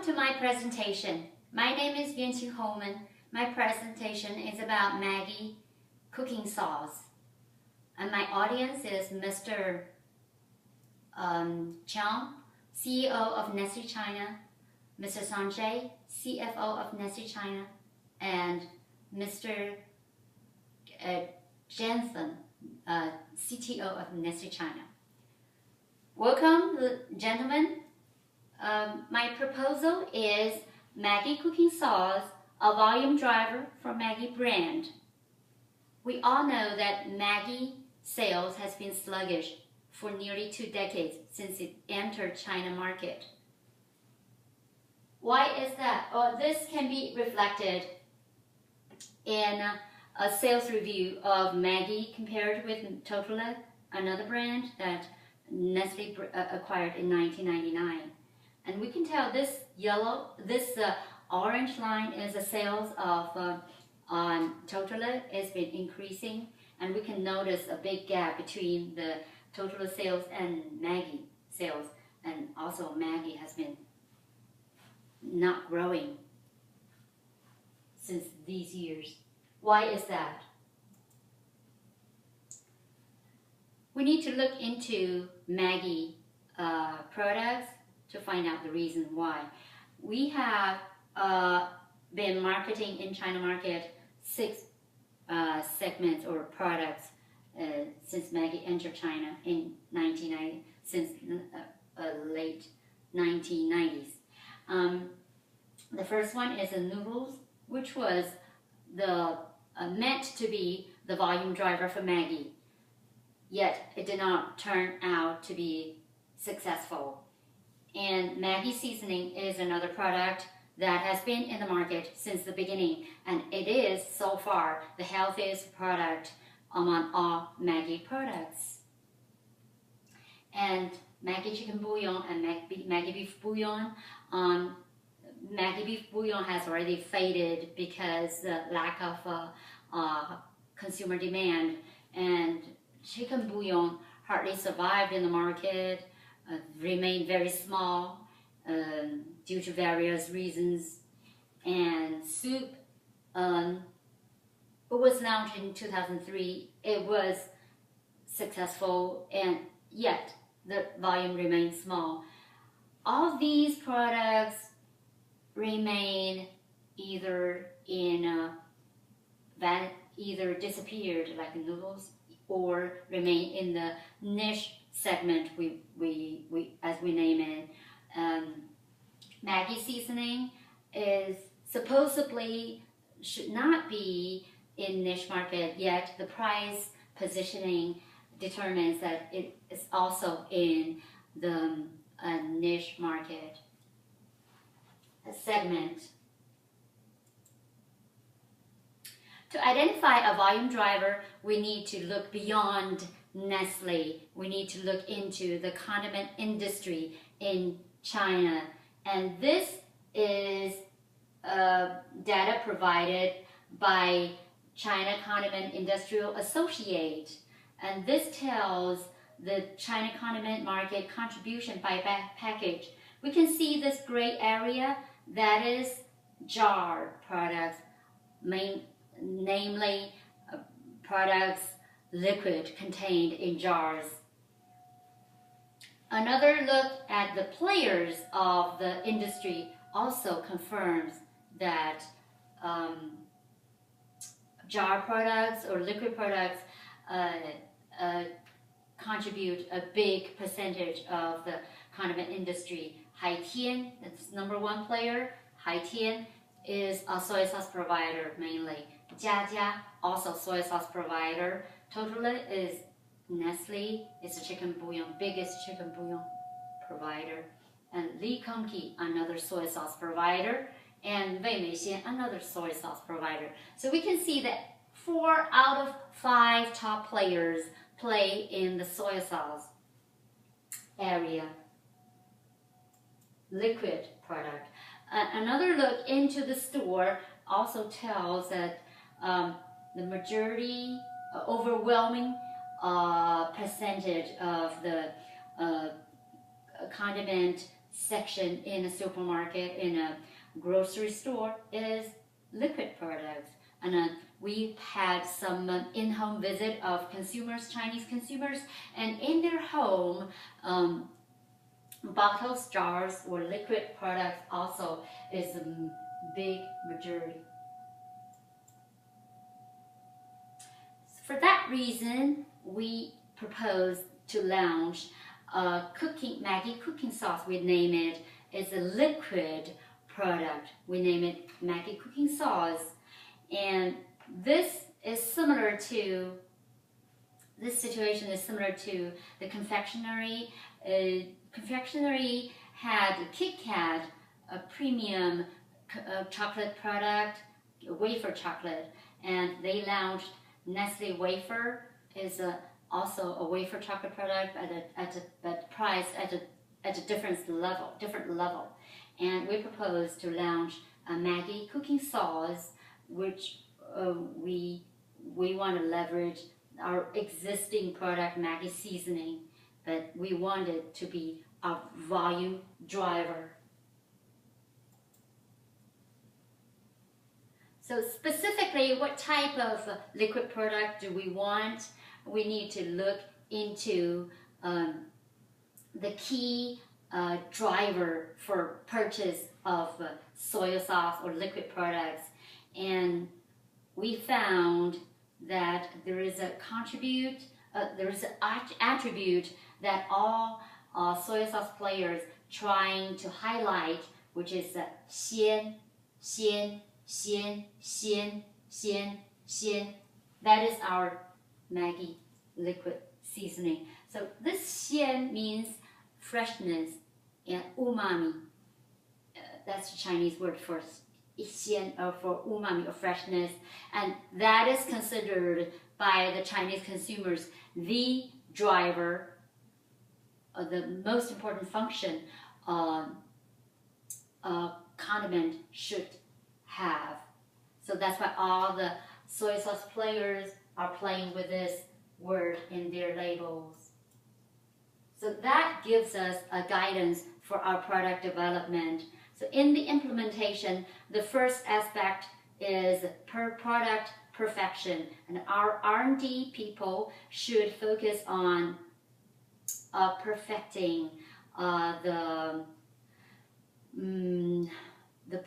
to my presentation. My name is Yuanqin. My presentation is about Maggi cooking sauce. And my audience is Mr. Chang, CEO of Nestle China, Mr. Sanjay, CFO of Nestle China, and Mr. Jensen, CTO of Nestle China. Welcome, gentlemen. My proposal is Maggi cooking sauce, a volume driver for Maggi brand. We all know that Maggi sales has been sluggish for nearly 2 decades since it entered China market. Why is that? Well, this can be reflected in a sales review of Maggi compared with Totole, another brand that Nestle acquired in 1999. And we can tell this orange line is the sales of Totole has been increasing, and we can notice a big gap between the Totole sales and Maggi sales, and also Maggi has been not growing since these years. Why is that? We need to look into Maggi products to find out the reason why. We have been marketing in China market 6 segments or products since Maggi entered China in 1990, since late 1990s. The first one is the noodles, which was the meant to be the volume driver for Maggi, yet it did not turn out to be successful. And Maggi seasoning is another product that has been in the market since the beginning, and it is so far the healthiest product among all Maggi products. And Maggi chicken bouillon and Maggi beef bouillon, Maggi beef bouillon has already faded because the lack of consumer demand, and chicken bouillon hardly survived in the market. Remained very small due to various reasons. And soup, it was launched in 2003. It was successful, and yet the volume remained small. All these products remain either either disappeared like noodles, or remain in the niche segment as we name it. Maggi seasoning is supposedly should not be in niche market, yet the price positioning determines that it is also in the niche market segment. To identify a volume driver, we need to look beyond Nestle. We need to look into the condiment industry in China. And this is data provided by China Condiment Industrial Associate. And this tells the China condiment market contribution by package. We can see this gray area, that is jar products, namely products liquid contained in jars. Another look at the players of the industry also confirms that jar products or liquid products contribute a big percentage of the condiment industry. Haitian, that's #1 player. Haitian is a soy sauce provider mainly. Jia also soy sauce provider. Totole is Nestle, is a chicken bouillon, biggest chicken bouillon provider. And Li Kongqi, another soy sauce provider. And Wei Meixian, another soy sauce provider. So we can see that 4 out of 5 top players play in the soy sauce area. Liquid product. Another look into the store also tells that the majority, overwhelming percentage of the condiment section in a supermarket, in a grocery store, is liquid products. And we had some in-home visit of consumers, Chinese consumers, and in their home, bottles, jars, or liquid products also is a big majority. For that reason, we propose to launch a Maggi cooking sauce. We name it. It's a liquid product. We name it Maggi cooking sauce. And this situation is similar to the confectionery. Confectionery had Kit Kat, a premium chocolate product, wafer chocolate, and they launched Nestle wafer is also a wafer chocolate product but priced at a different level. And we propose to launch a Maggi cooking sauce, which we want to leverage our existing product Maggi seasoning, but we want it to be a volume driver. So specifically, what type of liquid product do we want? We need to look into the key driver for purchase of soy sauce or liquid products. And we found that there is an attribute that all soy sauce players trying to highlight, which is 鲜. That is our Maggi liquid seasoning. So this 鲜 means freshness and umami. That's the Chinese word for 鲜 or for umami or freshness, and that is considered by the Chinese consumers the driver, the most important function a condiment should have. So that's why all the soy sauce players are playing with this word in their labels. So that gives us a guidance for our product development. So in the implementation, the first aspect is per product perfection, and our R&D people should focus on perfecting the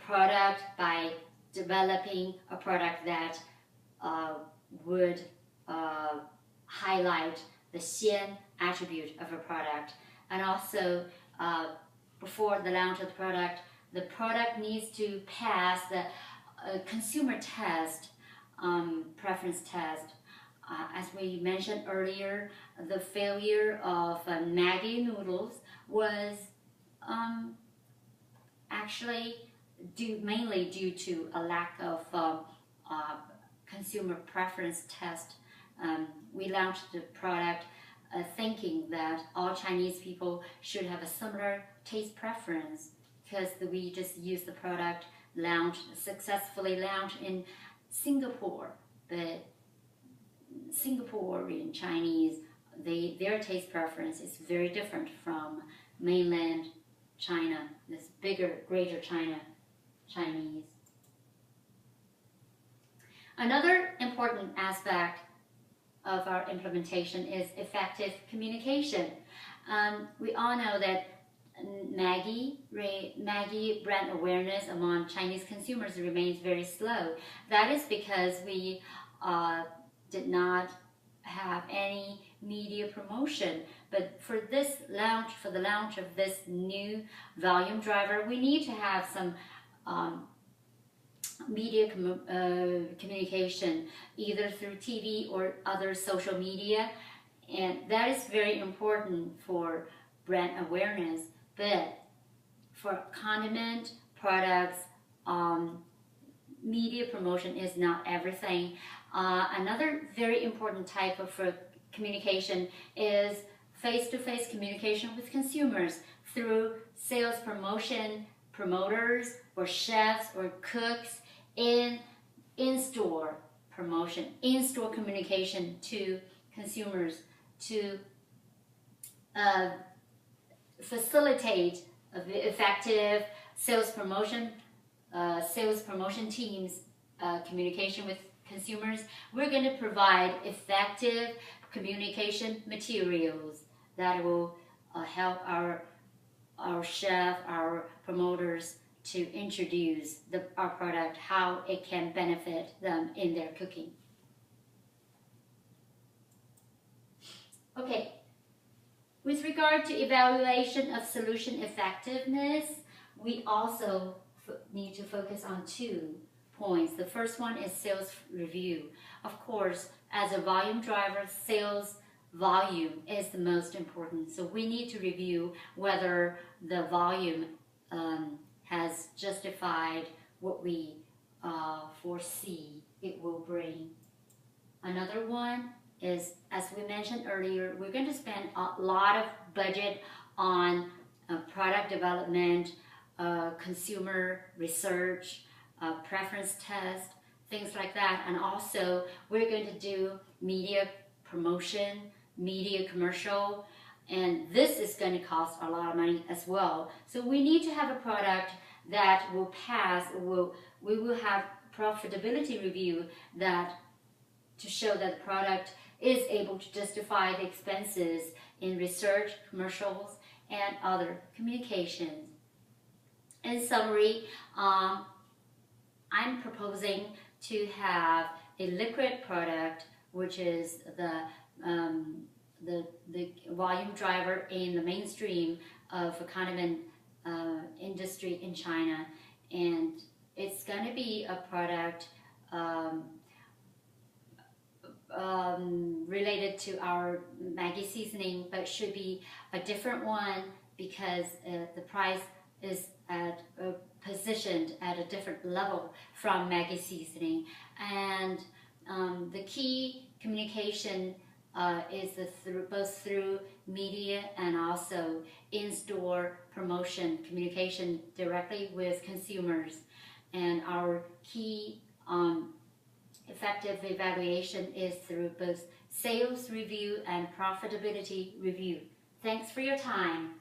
product by developing a product that would highlight the 鲜 attribute of a product. And also, before the launch of the product needs to pass the consumer test, preference test. As we mentioned earlier, the failure of Maggi noodles was actually mainly due to a lack of consumer preference test. We launched the product thinking that all Chinese people should have a similar taste preference, because we just used the product successfully launched in Singapore. But Singaporean Chinese, their taste preference is very different from mainland China, this bigger, greater Chinese. Another important aspect of our implementation is effective communication. We all know that Maggi brand awareness among Chinese consumers remains very slow. That is because we did not have any media promotion. But for the launch of this new volume driver, we need to have some media communication, either through TV or other social media, and that is very important for brand awareness. But for condiment products, media promotion is not everything. Another very important type of communication is face-to-face communication with consumers through sales promotion, promoters or chefs or cooks, in-store promotion, in-store communication to consumers to facilitate effective sales promotion teams, communication with consumers. We're going to provide effective communication materials that will help our chef, our promoters to introduce our product, how it can benefit them in their cooking. Okay, with regard to evaluation of solution effectiveness, we also need to focus on 2 points. The first one is sales review. Of course, as a volume driver, sales volume is the most important. So we need to review whether the volume has justified what we foresee it will bring. Another one is, as we mentioned earlier, we're going to spend a lot of budget on product development, consumer research, preference test, things like that. And also, we're going to do media promotion, media commercial, and this is going to cost a lot of money as well. So we need to have a product that will pass. We will have profitability review that to show that the product is able to justify the expenses in research, commercials, and other communications. In summary, I'm proposing to have a liquid product, which is the volume driver in the mainstream of the condiment industry in China, and it's going to be a product related to our Maggi seasoning, but should be a different one because the price is positioned at a different level from Maggi seasoning. And the key communication is both through media and also in-store promotion, communication directly with consumers. And our key effective evaluation is through both sales review and profitability review. Thanks for your time.